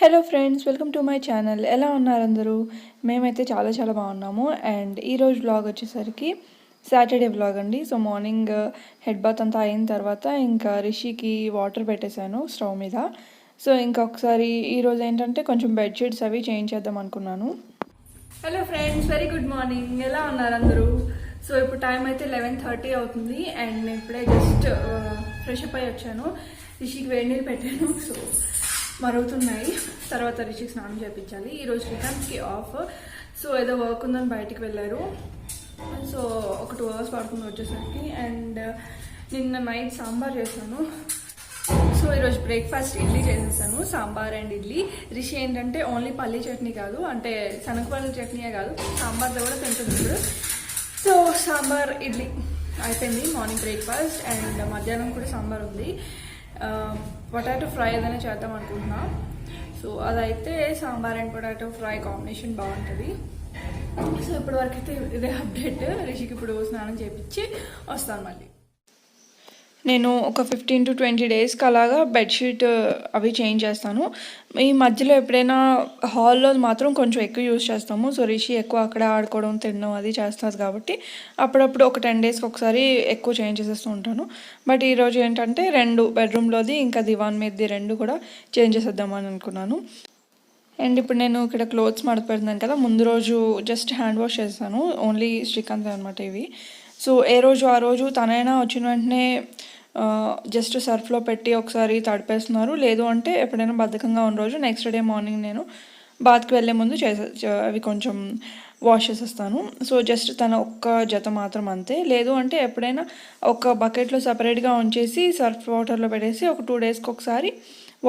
Hello friends, welcome to my channel. ఎలా ఉన్నారు అందరూ? మేమైతే చాలా చాలా బాగున్నాము. అండ్ ఈరోజు వ్లాగ్ వచ్చేసరికి సాటర్డే వ్లాగ్ అండి. సో మార్నింగ్ హెడ్ బాత్ అంతా అయిన తర్వాత ఇంకా రిషికి వాటర్ పెట్టేశాను స్టవ్ మీద. సో ఇంకొకసారి ఈరోజు ఏంటంటే కొంచెం బెడ్షీట్స్ అవి చేంజ్ చేద్దాం అనుకున్నాను. Hello friends, very good morning. ఎలా ఉన్నారు అందరూ? సో ఇప్పుడు టైం అయితే 11:30 అవుతుంది. అండ్ నేను ఇప్పుడే జస్ట్ ఫ్రెష్ అప్ అయి వచ్చాను. రిషికి వేడి నీళ్ళు పెట్టాను. సో మరుగుతున్నాయి. తర్వాత రిషికి స్నానం చేయించాలి. ఈరోజు శ్రీకాంత్కి ఆఫ్. సో ఏదో వర్క్ ఉందని బయటికి వెళ్ళారు. సో ఒక 2 hours పడుతుంది వచ్చేసరికి. అండ్ నిన్న నైట్ సాంబార్ చేశాను. సో ఈరోజు బ్రేక్ఫాస్ట్ ఇడ్లీ చేసేసాను, సాంబార్ అండ్ ఇడ్లీ. రిషి ఏంటంటే ఓన్లీ పల్లీ చట్నీ కాదు, అంటే శనగపల్లి చట్నీయే కాదు, సాంబార్తో కూడా తింటుంది ఇప్పుడు. సో సాంబార్ ఇడ్లీ అయిపోయింది మార్నింగ్ బ్రేక్ఫాస్ట్. అండ్ మధ్యాహ్నం కూడా సాంబార్ ఉంది. పొటాటో ఫ్రై ఏదైనా చేద్దాం అనుకుంటున్నా. సో అదైతే sambar and potato fry combination బాగుంటుంది. సో ఇప్పటివరకు అయితే ఇదే అప్డేట్. రిషికి ఇప్పుడు స్నానం చేయించి వస్తాను మళ్ళీ. నేను ఒక 15 to 20 డేస్కి అలాగా బెడ్షీట్ అవి చేంజ్ చేస్తాను. ఈ మధ్యలో ఎప్పుడైనా హాల్లో మాత్రం కొంచెం ఎక్కువ యూజ్ చేస్తాము. సో రిషి ఎక్కువ అక్కడ ఆడుకోవడం తినడం అది చేస్తుంది కాబట్టి అప్పుడప్పుడు ఒక 10 డేస్కి ఒకసారి ఎక్కువ చేంజ్ చేసేస్తూ ఉంటాను. బట్ ఈరోజు ఏంటంటే 2 బెడ్రూమ్లోది ఇంకా దివాన్ మీదది 2 కూడా చేంజ్ చేసేద్దామని అనుకున్నాను. అండ్ ఇప్పుడు నేను ఇక్కడ క్లోత్స్ మడత పెడుతున్నాను కదా, ముందు రోజు జస్ట్ హ్యాండ్ వాష్ చేస్తాను. ఓన్లీ శ్రీకాంత్ అనమాట ఇవి. సో ఏ రోజు ఆ రోజు తనైనా వచ్చిన వెంటనే జస్ట్ సర్ఫ్లో పెట్టి ఒకసారి తడిపేస్తున్నారు. లేదు అంటే ఎప్పుడైనా బద్ధకంగా ఉన్న రోజు నెక్స్ట్ డే మార్నింగ్ నేను బాత్కి వెళ్ళే ముందు అవి కొంచెం వాష్ చేసేస్తాను. సో జస్ట్ తన ఒక్క జత మాత్రం అంతే. లేదు అంటే ఎప్పుడైనా ఒక బకెట్లో సపరేట్గా ఉంచేసి సర్ఫ్ వాటర్లో పెట్టేసి ఒక 2 డేస్కి ఒకసారి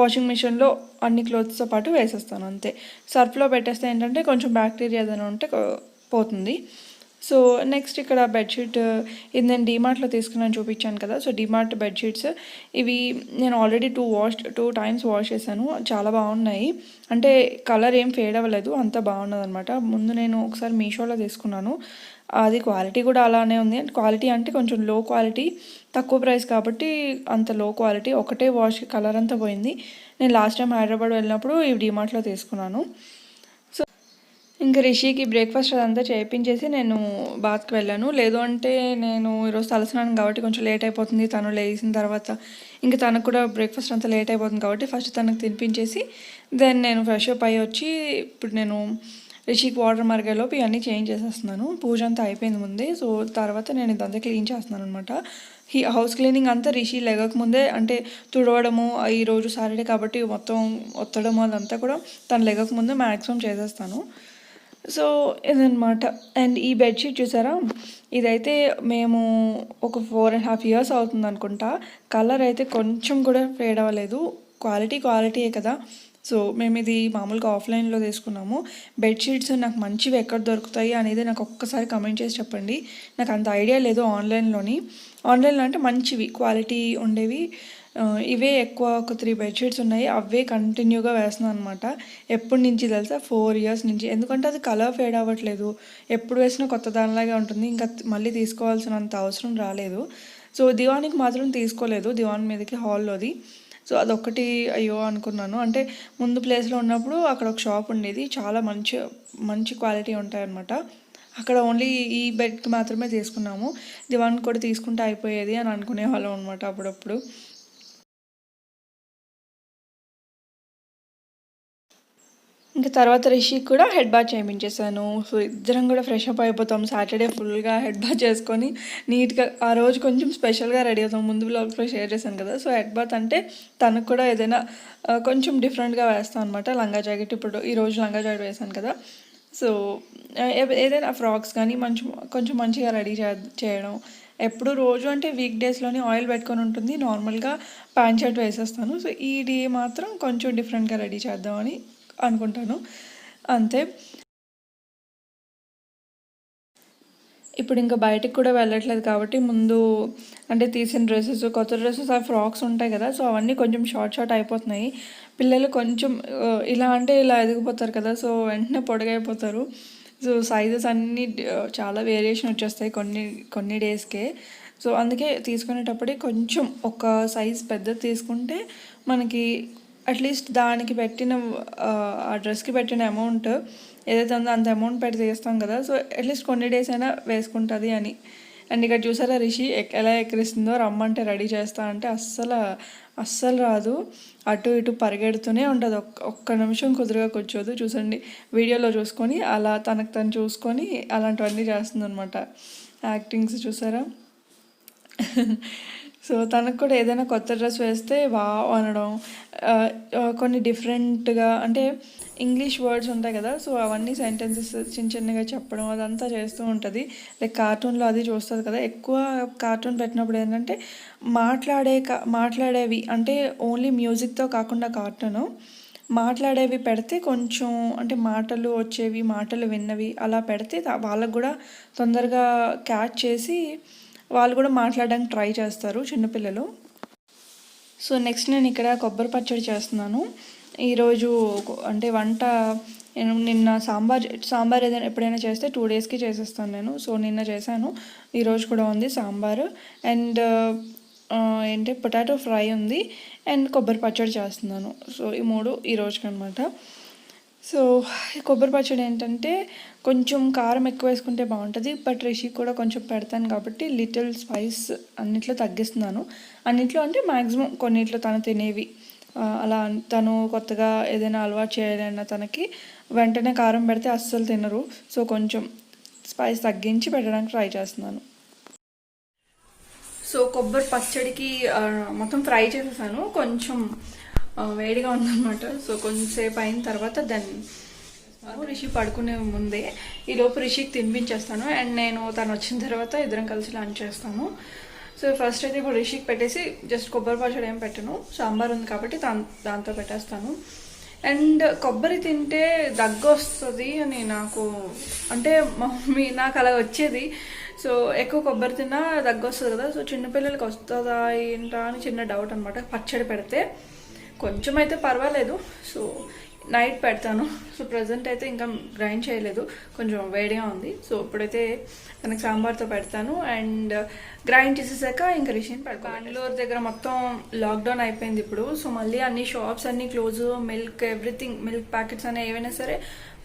వాషింగ్ మిషన్లో అన్ని క్లోత్స్తో పాటు వేసేస్తాను అంతే. సర్ఫ్లో పెట్టేస్తే ఏంటంటే కొంచెం బ్యాక్టీరియా ఏదైనా ఉంటే పోతుంది. సో నెక్స్ట్ ఇక్కడ బెడ్షీట్ ఇది నేను డీమార్ట్లో తీసుకున్నాను, చూపించాను కదా. సో డీమార్ట్ బెడ్షీట్స్ ఇవి నేను ఆల్రెడీ 2 times వాష్ చేశాను. చాలా బాగున్నాయి, అంటే కలర్ ఏం ఫేడ్ అవ్వలేదు, అంత బాగున్నది అనమాట. ముందు నేను ఒకసారి మీషోలో తీసుకున్నాను, అది క్వాలిటీ కూడా అలానే ఉంది. క్వాలిటీ అంటే కొంచెం లో క్వాలిటీ, తక్కువ ప్రైస్ కాబట్టి అంత లో క్వాలిటీ. ఒకటే వాష్ కలర్ అంతా పోయింది. నేను లాస్ట్ టైం హైదరాబాద్ వెళ్ళినప్పుడు ఈ డీమార్ట్లో తీసుకున్నాను. ఇంకా రిషికి బ్రేక్ఫాస్ట్ అదంతా చేయించేసి నేను బాత్కి వెళ్ళాను. లేదు అంటే నేను ఈరోజు తలస్నానం కాబట్టి కొంచెం లేట్ అయిపోతుంది. తను లేచిన తర్వాత ఇంకా తనకు కూడా బ్రేక్ఫాస్ట్ అంతా లేట్ అయిపోతుంది కాబట్టి ఫస్ట్ తనకు తినిపించేసి దెన్ నేను ఫ్రెష్ అప్ అయ్యి వచ్చి ఇప్పుడు నేను రిషికి వాటర్ మరిగేలోపు ఇవన్నీ చేంజ్ చేసేస్తున్నాను. పూజ అంతా అయిపోయింది ముందే. సో తర్వాత నేను ఇదంతా క్లీన్ చేస్తున్నాను అనమాట. ఈ హౌస్ క్లీనింగ్ అంతా రిషి లెగకముందే, అంటే తుడవడము, ఈరోజు సాటర్డే కాబట్టి మొత్తం ఒత్తడము అదంతా కూడా తను లెగకముందే మ్యాక్సిమం చేసేస్తాను. సో ఇదనమాట. అండ్ ఈ బెడ్షీట్ చూసారా, ఇదైతే మేము ఒక 4.5 years అవుతుంది అనుకుంటా. కలర్ అయితే కొంచెం కూడా ఫేడ్ అవ్వలేదు. క్వాలిటీయే కదా. సో మేము ఇది మామూలుగా ఆఫ్లైన్లో తీసుకున్నాము. బెడ్షీట్స్ నాకు మంచివి ఎక్కడ దొరుకుతాయి అనేది నాకు ఒక్కసారి కమెంట్ చేసి చెప్పండి. నాకు అంత ఐడియా లేదు ఆన్లైన్లో అంటే మంచివి క్వాలిటీ ఉండేవి ఇవే ఎక్కువ. ఒక 3 బెడ్షీట్స్ ఉన్నాయి, అవే కంటిన్యూగా వేస్తున్నాను అనమాట. ఎప్పటి నుంచి తెలుసా, 4 years నుంచి. ఎందుకంటే అది కలర్ ఫేడ్ అవ్వట్లేదు, ఎప్పుడు వేసినా కొత్త దానిలాగే ఉంటుంది. ఇంకా మళ్ళీ తీసుకోవాల్సినంత అవసరం రాలేదు. సో దివానికి మాత్రం తీసుకోలేదు, దివాన్ మీదకి హాల్లోది. సో అదొక్కటి అయ్యో అనుకున్నాను. అంటే ముందు ప్లేస్లో ఉన్నప్పుడు అక్కడ ఒక షాప్ ఉండేది, చాలా మంచి క్వాలిటీ ఉంటాయన్నమాట. అక్కడ ఓన్లీ ఈ బెడ్కి మాత్రమే తీసుకున్నాము. దివాన్ కూడా తీసుకుంటే అయిపోయేది అని అనుకునే వాళ్ళం అనమాట అప్పుడప్పుడు. ఇంకా తర్వాత రిషికి కూడా హెడ్ బాత్ చేయించేసాను. సో ఇద్దరం కూడా ఫ్రెష్ అప్ అయిపోతాం. సాటర్డే ఫుల్గా హెడ్ బాత్ చేసుకొని నీట్గా ఆ రోజు కొంచెం స్పెషల్గా రెడీ అవుతాం. ముందు బ్లాగ్స్లో షేర్ చేశాను కదా. సో హెడ్ బాత్ అంటే తనకు కూడా ఏదైనా కొంచెం డిఫరెంట్గా వేస్తాం అనమాట. లంగా జాకెట్, ఇప్పుడు ఈరోజు లంగా జాకెట్ వేసాను కదా. సో ఏదైనా ఫ్రాక్స్ కానీ కొంచెం మంచిగా రెడీ చేయడం. ఎప్పుడు రోజు అంటే వీక్ డేస్లోనే ఆయిల్ పెట్టుకొని ఉంటుంది, నార్మల్గా ప్యాంట్ షర్ట్ వేసేస్తాను. సో ఈ డే మాత్రం కొంచెం డిఫరెంట్గా రెడీ చేద్దామని అనుకుంటాను అంతే. ఇప్పుడు ఇంకా బయటికి కూడా వెళ్ళట్లేదు కాబట్టి ముందు అంటే తీసిన డ్రెస్సెస్, కొత్త డ్రెస్సెస్, ఆ ఫ్రాక్స్ ఉంటాయి కదా. సో అవన్నీ కొంచెం షార్ట్ అయిపోతున్నాయి. పిల్లలు కొంచెం ఇలా అంటే ఇలా ఎదిగిపోతారు కదా, సో వెంటనే పొడగైపోతారు. సో సైజెస్ అన్నీ చాలా వేరియేషన్ వచ్చేస్తాయి కొన్ని డేస్కే. సో అందుకే తీసుకునేటప్పుడే కొంచెం ఒక సైజ్ పెద్దది తీసుకుంటే మనకి అట్లీస్ట్ దానికి పెట్టిన ఆ డ్రెస్కి పెట్టిన అమౌంట్ ఏదైతే ఉందో అంత అమౌంట్ పెట్టి తీస్తాం కదా, సో అట్లీస్ట్ కొన్ని డేస్ అయినా వేసుకుంటుంది అని. అండ్ ఇక్కడ చూసారా రిషి ఎలా ఎక్కిరిస్తుందో, రమ్మంటే రెడీ చేస్తా అంటే అస్సలు రాదు, అటు ఇటు పరిగెడుతూనే ఉంటుంది, ఒక్క నిమిషం కుదురుగా కూర్చోదు. చూసండి వీడియోలో చూసుకొని అలా తనకు తను చూసుకొని అలాంటివన్నీ చేస్తుంది అనమాట. యాక్టింగ్స్ చూసారా. సో తనకు కూడా ఏదైనా కొత్త డ్రెస్ వేస్తే వావ్ అనడం, కొన్ని డిఫరెంట్గా అంటే ఇంగ్లీష్ వర్డ్స్ ఉంటాయి కదా, సో అవన్నీ సెంటెన్సెస్ చిన్నగా చెప్పడం అదంతా చేస్తూ ఉంటుంది. లైక్ కార్టూన్లో అది చూస్తుంది కదా, ఎక్కువ కార్టూన్ పెట్టినప్పుడు ఏంటంటే మాట్లాడేవి అంటే ఓన్లీ మ్యూజిక్తో కాకుండా కార్టూను మాట్లాడేవి పెడితే కొంచెం అంటే మాటలు వచ్చేవి, మాటలు విన్నవి అలా పెడితే వాళ్ళకు కూడా తొందరగా క్యాచ్ చేసి వాళ్ళు కూడా మాట్లాడడానికి ట్రై చేస్తారు చిన్నపిల్లలు. సో నెక్స్ట్ నేను ఇక్కడ కొబ్బరి పచ్చడి చేస్తున్నాను ఈరోజు. అంటే వంట నేను నిన్న సాంబార్ ఏదైనా ఎప్పుడైనా చేస్తే 2 డేస్కి చేసేస్తాను నేను. సో నిన్న చేశాను, ఈరోజు కూడా ఉంది సాంబారు. అండ్ ఏంటి పొటాటో ఫ్రై ఉంది అండ్ కొబ్బరి పచ్చడి చేస్తున్నాను. సో ఈ 3 ఈ రోజుకి అనమాట. సో కొబ్బరి పచ్చడి ఏంటంటే కొంచెం కారం ఎక్కువ వేసుకుంటే బాగుంటుంది, బట్ రిషి కూడా కొంచెం పెడతాను కాబట్టి లిటిల్ స్పైస్ అన్నిట్లో తగ్గిస్తున్నాను. అన్నిట్లో అంటే మ్యాక్సిమం కొన్నిట్లో తను తినేవి అలా. తను కొత్తగా ఏదైనా అలవాటు చేయాలన్నా తనకి వెంటనే కారం పెడితే అస్సలు తినరు, సో కొంచెం స్పైస్ తగ్గించి పెట్టడానికి ట్రై చేస్తున్నాను. సో కొబ్బరి పచ్చడికి మొత్తం ఫ్రై చేసేసాను, కొంచెం వేడిగా ఉందన్నమాట. సో కొంచెంసేపు అయిన తర్వాత దాన్ని రిషి పడుకునే ముందే ఈలోపు రిషికి తినిపించేస్తాను. అండ్ నేను తను వచ్చిన తర్వాత ఇద్దరం కలిసి లంచ్ చేస్తాను. సో ఫస్ట్ అయితే ఇప్పుడు రిషికి పెట్టేసి జస్ట్ కొబ్బరి పచ్చడి ఏం పెట్టను, సాంబార్ ఉంది కాబట్టి దాంతో పెట్టేస్తాను. అండ్ కొబ్బరి తింటే దగ్గు వస్తుంది అని నాకు అంటే మమ్మీ నాకు అలా వచ్చేది. సో ఎక్కువ కొబ్బరి తిన్నా దగ్గు వస్తుంది కదా, సో చిన్నపిల్లలకి వస్తుందా ఏంటా అని చిన్న డౌట్ అనమాట. పచ్చడి పెడితే కొంచెం అయితే పర్వాలేదు, సో నైట్ పెడతాను. సో ప్రజెంట్ అయితే ఇంకా గ్రైండ్ చేయలేదు, కొంచెం వేడిగా ఉంది. సో ఇప్పుడైతే తనకి సాంబార్తో పెడతాను. అండ్ గ్రైండ్ చేసేసాక ఇంకా రిషిని పెడతాను. బెంగళూరు దగ్గర మొత్తం లాక్డౌన్ అయిపోయింది ఇప్పుడు. సో మళ్ళీ అన్ని షాప్స్ అన్నీ close, milk everything, milk packets అనే ఏవైనా సరే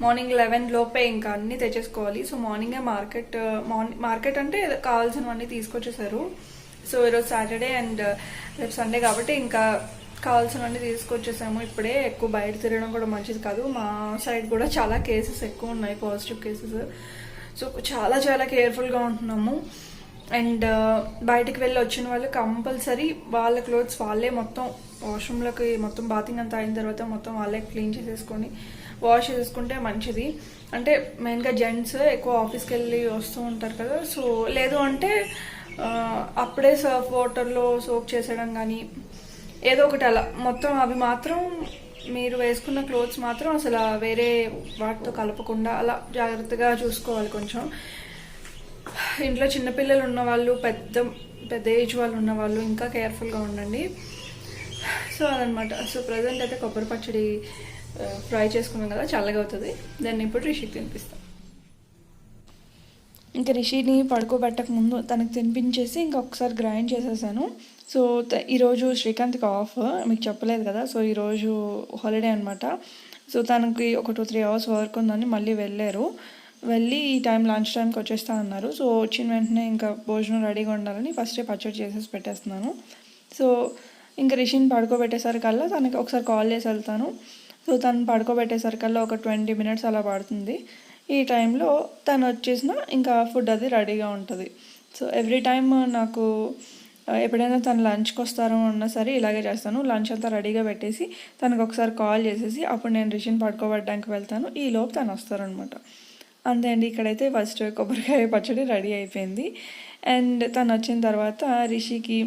మార్నింగ్ 11 లోపే ఇంకా అన్నీ తెచ్చేసుకోవాలి. సో మార్నింగే మార్కెట్ అంటే కావాల్సినవన్నీ తీసుకొచ్చేసారు. సో ఈరోజు సాటర్డే అండ్ రేపు సండే కాబట్టి ఇంకా కావాల్సినవన్నీ తీసుకొచ్చేసాము. ఇప్పుడే ఎక్కువ బయట తిరగడం కూడా మంచిది కాదు. మా సైడ్ కూడా చాలా కేసెస్ ఎక్కువ ఉన్నాయి, పాజిటివ్ కేసెస్. సో చాలా చాలా కేర్ఫుల్గా ఉంటున్నాము. అండ్ బయటికి వెళ్ళి వచ్చిన వాళ్ళు కంపల్సరీ వాళ్ళ క్లోత్స్ వాళ్ళే మొత్తం వాష్రూమ్లోకి మొత్తం బాతింగ్ అంతా అయిన తర్వాత మొత్తం వాళ్ళే క్లీన్ చేసేసుకొని వాష్ చేసుకుంటే మంచిది. అంటే మెయిన్గా జెంట్స్ ఎక్కువ ఆఫీస్కి వెళ్ళి వస్తూ ఉంటారు కదా, సో లేదు అంటే అప్పుడే సర్ఫ్ వాటర్లో సోప్ చేసేయడం కానీ ఏదో ఒకటి అలా మొత్తం అవి మాత్రం మీరు వేసుకున్న క్లోత్స్ మాత్రం అసలు వేరే వాటితో కలపకుండా అలా జాగ్రత్తగా చూసుకోవాలి. కొంచెం ఇంట్లో చిన్నపిల్లలు ఉన్నవాళ్ళు, పెద్ద ఏజ్ వాళ్ళు ఉన్నవాళ్ళు ఇంకా కేర్ఫుల్గా ఉండండి. సో అదనమాట. సో ప్రజెంట్ అయితే కొబ్బరి పచ్చడి ఫ్రై చేసుకున్నాం కదా, చల్లగా అవుతుంది. దాన్ని ఇప్పుడు రిషికి తినిపిస్తాం. ఇంకా రిషిని పడుకోబెట్టక ముందు తనకు తినిపించేసి ఇంకా ఒకసారి గ్రైండ్ చేసేసాను. సో ఈరోజు శ్రీకాంత్కి ఆఫ్, మీకు చెప్పలేదు కదా. సో ఈరోజు హాలిడే అనమాట. సో తనకి ఒక 2-3 అవర్స్ వర్క్ ఉందని మళ్ళీ వెళ్ళి ఈ టైం లంచ్ టైంకి వచ్చేస్తా అన్నారు. సో వచ్చిన వెంటనే ఇంకా భోజనం రెడీగా ఉండాలని ఫస్టే పచ్చడి చేసేసి పెట్టేస్తున్నాను. సో ఇంకా రిషిని పడుకోబెట్టేసరికల్లా తనకి ఒకసారి కాల్ చేసి వెళ్తాను. సో తను పడుకోబెట్టేసరికల్లా ఒక 20 మినిట్స్ అలా పడుతుంది. ఈ టైంలో తను వచ్చేసిన ఇంకా ఫుడ్ అది రెడీగా ఉంటుంది. సో ఎవ్రీ టైమ్ నాకు ఎప్పుడైనా తను లంచ్కి వస్తారో అన్నా సరే ఇలాగే చేస్తాను. లంచ్ అంతా రెడీగా పెట్టేసి తనకు ఒకసారి కాల్ చేసేసి అప్పుడు నేను రిషిని పడుకోబెట్టడానికి వెళ్తాను. ఈ లోపు తను వస్తారనమాట. అంతే అండి. ఇక్కడైతే ఫస్ట్ కొబ్బరికాయ పచ్చడి రెడీ అయిపోయింది. అండ్ తను వచ్చిన తర్వాత రిషికి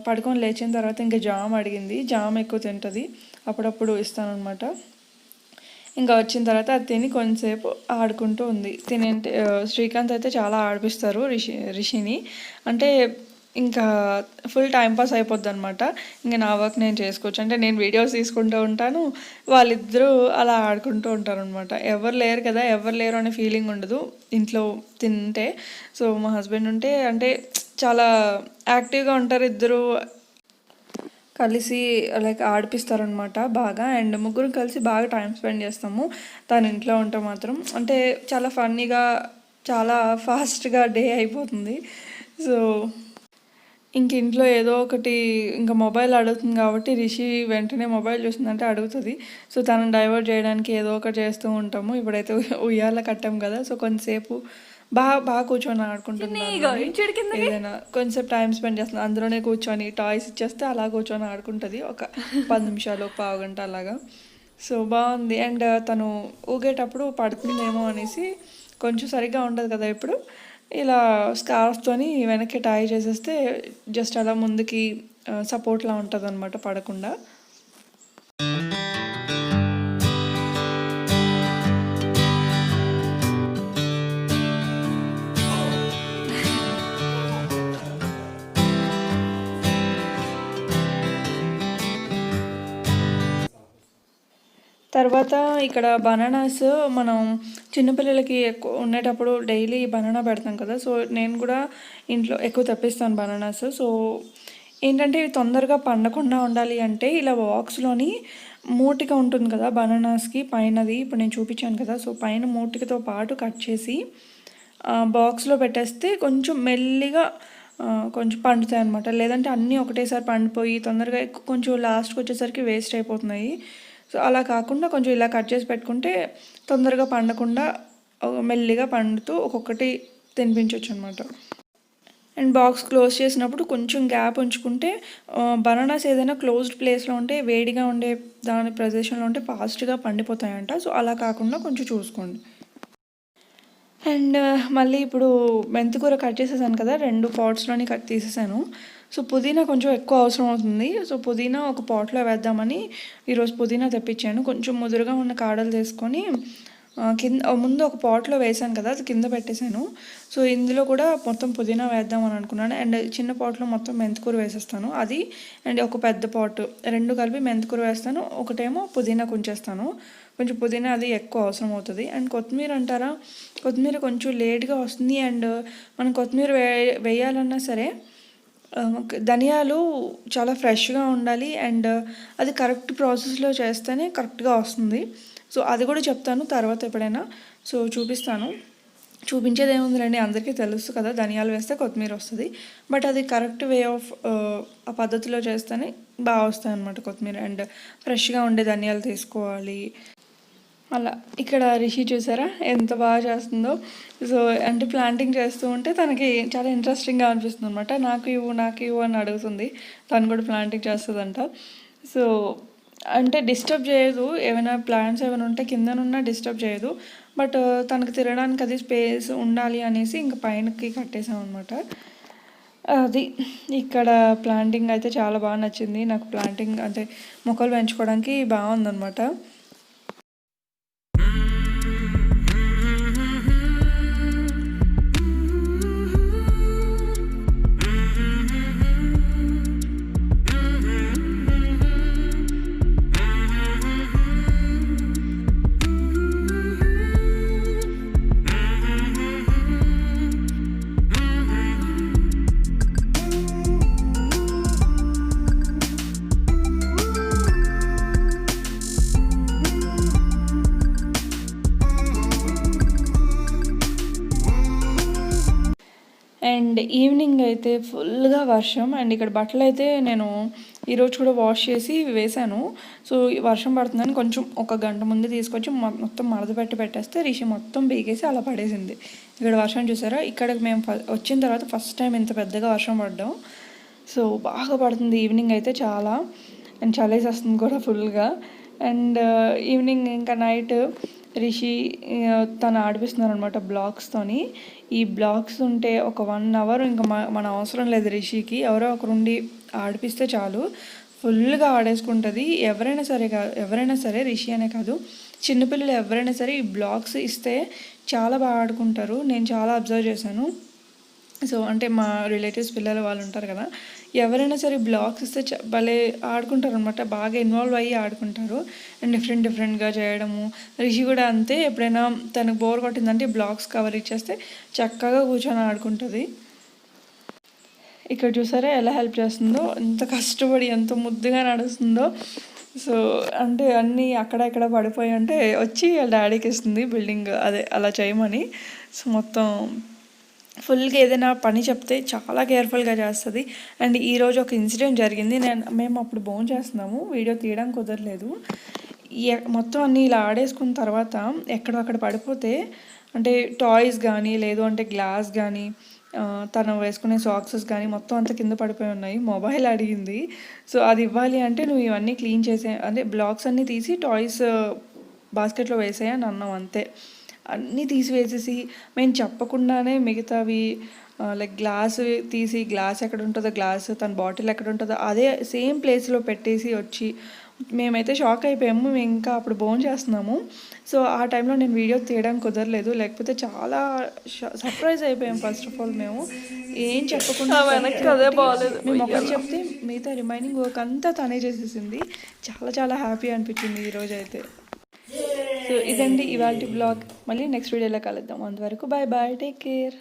పడుకొని లేచిన తర్వాత ఇంకా జామ్ అడిగింది. జామ్ ఎక్కువ తింటుంది, అప్పుడప్పుడు ఇస్తాను అనమాట. ఇంకా వచ్చిన తర్వాత అది తిని కొంచెంసేపు ఆడుకుంటూ ఉంది. శ్రీకాంత్ అయితే చాలా ఆడిపిస్తారు రిషిని. అంటే ఇంకా ఫుల్ టైంపాస్ అయిపోద్ది అనమాట. ఇంకా నా వర్క్ నేను చేసుకోవచ్చు. అంటే నేను వీడియోస్ తీసుకుంటూ ఉంటాను, వాళ్ళిద్దరూ అలా ఆడుకుంటూ ఉంటారు అనమాట. ఎవరు లేరు అనే ఫీలింగ్ ఉండదు ఇంట్లో తింటే. సో మా హస్బెండ్ ఉంటే అంటే చాలా యాక్టివ్గా ఉంటారు ఇద్దరు. కలిసి లైక్ ఆడిపిస్తారనమాట బాగా. అండ్ ముగ్గురం కలిసి బాగా టైం స్పెండ్ చేస్తాము తను ఇంట్లో ఉంటే మాత్రం. అంటే చాలా ఫన్నీగా చాలా ఫాస్ట్గా డే అయిపోతుంది. సో ఇంక ఇంట్లో ఏదో ఒకటి ఇంకా మొబైల్ అడుగుతుంది కాబట్టి రిషి వెంటనే మొబైల్ చూసిందంటే అడుగుతుంది. సో తనని డైవర్ట్ చేయడానికి ఏదో ఒకటి చేస్తూ ఉంటాము. ఇప్పుడైతే ఉయ్యాల కట్టాం కదా, సో కొంతసేపు బాగా బాగా కూర్చొని ఆడుకుంటున్నాను. ఏదైనా కొంచెంసేపు టైం స్పెండ్ చేస్తుంది అందులోనే కూర్చొని టాయ్స్ ఇచ్చేస్తే అలా కూర్చొని ఆడుకుంటుంది ఒక 10 నిమిషాలు, పావు గంట అలాగా. సో బాగుంది. అండ్ తను ఊగేటప్పుడు పడుతుందేమో అనేసి కొంచెం సరిగ్గా ఉండదు కదా ఇప్పుడు, ఇలా స్కార్ఫ్తోని వెనక్కి టై చేసేస్తే జస్ట్ అలా ముందుకి సపోర్ట్లా ఉంటుంది అనమాట పడకుండా. తర్వాత ఇక్కడ బనానాస్ మనం చిన్నపిల్లలకి ఎక్కువ ఉండేటప్పుడు డైలీ బనానా పెడతాం కదా, సో నేను కూడా ఇంట్లో ఎక్కువ తెప్పిస్తాను బనానాస్. సో ఏంటంటే ఇవి తొందరగా పండకుండా ఉండాలి అంటే ఇలా బాక్స్లోని మూటిక ఉంటుంది కదా బనానాస్కి పైనది, ఇప్పుడు నేను చూపించాను కదా, సో పైన మూటికతో పాటు కట్ చేసి బాక్స్లో పెట్టేస్తే కొంచెం మెల్లిగా కొంచెం పండుతాయి అనమాట. లేదంటే అన్నీ ఒకటేసారి పండిపోయి తొందరగా కొంచెం లాస్ట్కి వచ్చేసరికి వేస్ట్ అయిపోతున్నాయి. సో అలా కాకుండా కొంచెం ఇలా కట్ చేసి పెట్టుకుంటే తొందరగా పండకుండా మెల్లిగా పండుతూ ఒక్కొక్కటి తినిపించవచ్చు అనమాట. అండ్ బాక్స్ క్లోజ్ చేసినప్పుడు కొంచెం గ్యాప్ ఉంచుకుంటే బనానాస్ ఏదైనా క్లోజ్డ్ ప్లేస్లో ఉంటే వేడిగా ఉండే దాని ప్రదేశంలో ఉంటే ఫాస్ట్గా పండిపోతాయంట. సో అలా కాకుండా కొంచెం చూసుకోండి. అండ్ మళ్ళీ ఇప్పుడు మెంతికూర కట్ చేసేసాను కదా, 2 పాట్స్లోని కట్ తీసేసాను. సో పుదీనా కొంచెం ఎక్కువ అవసరం అవుతుంది. సో పుదీనా ఒక పాట్లో వేద్దామని ఈరోజు పుదీనా తెప్పించాను. కొంచెం ముదురుగా ఉన్న కాడలు తీసుకొని కింద ముందు ఒక పాట్లో వేసాను కదా, అది కింద పెట్టేశాను. సో ఇందులో కూడా మొత్తం పుదీనా వేద్దామని అనుకున్నాను. అండ్ చిన్న పాట్లో మొత్తం మెంతికూర వేసేస్తాను అది. అండ్ ఒక పెద్ద పాట్ 2 కలిపి మెంతికూర వేస్తాను, ఒకటేమో పుదీనా కొంచేస్తాను. కొంచెం పుదీనా అది ఎక్కువ అవసరం అవుతుంది. అండ్ కొత్తిమీర అంటారా, కొత్తిమీర కొంచెం లేట్గా వస్తుంది. అండ్ మనం కొత్తిమీర వేయాలన్నా సరే ధనియాలు చాలా ఫ్రెష్గా ఉండాలి. అండ్ అది కరెక్ట్ ప్రాసెస్లో చేస్తేనే కరెక్ట్గా వస్తుంది. సో అది కూడా చెప్తాను తర్వాత ఎప్పుడైనా. సో చూపిస్తాను. చూపించేది ఏముందిలేండి, అందరికీ తెలుసు కదా ధనియాలు వేస్తే కొత్తిమీర వస్తుంది. బట్ అది కరెక్ట్ వే ఆఫ్ ఆ పద్ధతిలో చేస్తేనే బాగా వస్తాయి అన్నమాట కొత్తిమీర. అండ్ ఫ్రెష్గా ఉండే ధనియాలు తీసుకోవాలి అలా. ఇక్కడ రిషి చూసారా ఎంత బాగా చేస్తుందో. సో అంటే ప్లాంటింగ్ చేస్తూ ఉంటే తనకి చాలా ఇంట్రెస్టింగ్గా అనిపిస్తుంది అనమాట. నాకు ఇవ్వు అని అడుగుతుంది. తను కూడా ప్లాంటింగ్ చేస్తుందంట. సో అంటే డిస్టర్బ్ చేయదు, ఏమైనా ప్లాంట్స్ ఏమైనా ఉంటే కిందనున్నా డిస్టర్బ్ చేయదు. బట్ తనకు తిరగడానికి అది స్పేస్ ఉండాలి అనేసి ఇంకా పైనకి కట్టేసాం అనమాట. అది ఇక్కడ ప్లాంటింగ్ అయితే చాలా బాగా నచ్చింది నాకు. ప్లాంటింగ్ అంటే మొక్కలు పెంచుకోవడానికి బాగుందన్నమాట. అండ్ ఈవినింగ్ అయితే ఫుల్గా వర్షం. అండ్ ఇక్కడ బట్టలు అయితే నేను ఈరోజు కూడా వాష్ చేసి వేశాను. సో వర్షం పడుతుందని కొంచెం ఒక గంట ముందు తీసుకొచ్చి మొత్తం మడత పెట్టేస్తే రిషి మొత్తం బీగేసి అలా పడేసింది. ఇక్కడ వర్షం చూసారా, ఇక్కడికి మేము వచ్చిన తర్వాత ఫస్ట్ టైం ఇంత పెద్దగా వర్షం పడ్డాం. సో బాగా పడుతుంది ఈవినింగ్ అయితే చాలా. అండ్ చలేసి వస్తుంది కూడా ఫుల్గా. అండ్ ఈవినింగ్ ఇంకా నైట్ రిషి తను ఆడిపిస్తున్నారు అనమాట బ్లాక్స్తోని. ఈ బ్లాక్స్ ఉంటే ఒక 1 అవర్ ఇంకా మన అవసరం లేదు రిషికి. ఎవరో ఒకరుండి ఆడిపిస్తే చాలు ఫుల్గా ఆడేసుకుంటుంది. ఎవరైనా సరే రిషి అనే కాదు, చిన్నపిల్లలు ఎవరైనా సరే ఈ బ్లాక్స్ ఇస్తే చాలా బాగా ఆడుకుంటారు. నేను చాలా అబ్జర్వ్ చేశాను. సో అంటే మా రిలేటివ్స్ పిల్లలు వాళ్ళు ఉంటారు కదా, ఎవరైనా సరే బ్లాగ్స్ ఇస్తే భలే ఆడుకుంటారు అనమాట. బాగా ఇన్వాల్వ్ అయ్యి ఆడుకుంటారు. అండ్ డిఫరెంట్గా చేయడము. రిషి కూడా అంతే, ఎప్పుడైనా తనకు బోర్ కొట్టిందంటే బ్లాగ్స్ కవర్ ఇచ్చేస్తే చక్కగా కూర్చొని ఆడుకుంటుంది. ఇక్కడ చూసారా ఎలా హెల్ప్ చేస్తుందో, ఎంత కష్టపడి ఎంత ముద్దుగా నడుస్తుందో. సో అంటే అన్నీ అక్కడ ఇక్కడ పడిపోయి అంటే వచ్చి వాళ్ళ డాడీకి ఇస్తుంది బిల్డింగ్ అదే అలా చేయమని. సో మొత్తం ఫుల్గా ఏదైనా పని చెప్తే చాలా కేర్ఫుల్గా చేస్తుంది. అండ్ ఈరోజు ఒక ఇన్సిడెంట్ జరిగింది. మేము అప్పుడు బోన్ చేస్తున్నాము, వీడియో తీయడం కుదరలేదు. మొత్తం అన్నీ ఇలా ఆడేసుకున్న తర్వాత ఎక్కడక్కడ పడిపోతే అంటే టాయ్స్ కానీ లేదు అంటే గ్లాస్ కానీ తను వేసుకునే సాక్సెస్ కానీ మొత్తం అంతా కింద పడిపోయి ఉన్నాయి. మొబైల్ అడిగింది. సో అది ఇవ్వాలి అంటే నువ్వు ఇవన్నీ క్లీన్ చేసే అంటే బ్లాక్స్ అన్నీ తీసి టాయ్స్ బాస్కెట్లో వేసేయి అని అన్నాం అంతే. అన్నీ తీసివేసేసి మేము చెప్పకుండానే మిగతావి లైక్ గ్లాస్ తీసి గ్లాస్ ఎక్కడ ఉంటుందో గ్లాస్ తన బాటిల్ ఎక్కడ ఉంటుందో అదే సేమ్ ప్లేస్లో పెట్టేసి వచ్చి మేమైతే షాక్ అయిపోయాము. మేము ఇంకా అప్పుడు బోన్ చేస్తున్నాము. సో ఆ టైంలో నేను వీడియో తీయడానికి కుదరలేదు, లేకపోతే చాలా సర్ప్రైజ్ అయిపోయాం. ఫస్ట్ ఆఫ్ ఆల్ మేము ఏం చెప్పకుండా అదే బాగాలేదు, మేము ఒకటి చెప్తే మిగతా రిమైనింగ్ వర్క్ అంతా తనే చేసేసింది. చాలా చాలా హ్యాపీ అనిపించింది ఈరోజు అయితే. సో ఇదండి ఇవాళ బ్లాగ్. మళ్ళీ నెక్స్ట్ వీడియోలో కలుద్దాం. అంతవరకు బాయ్ బాయ్, టేక్ కేర్.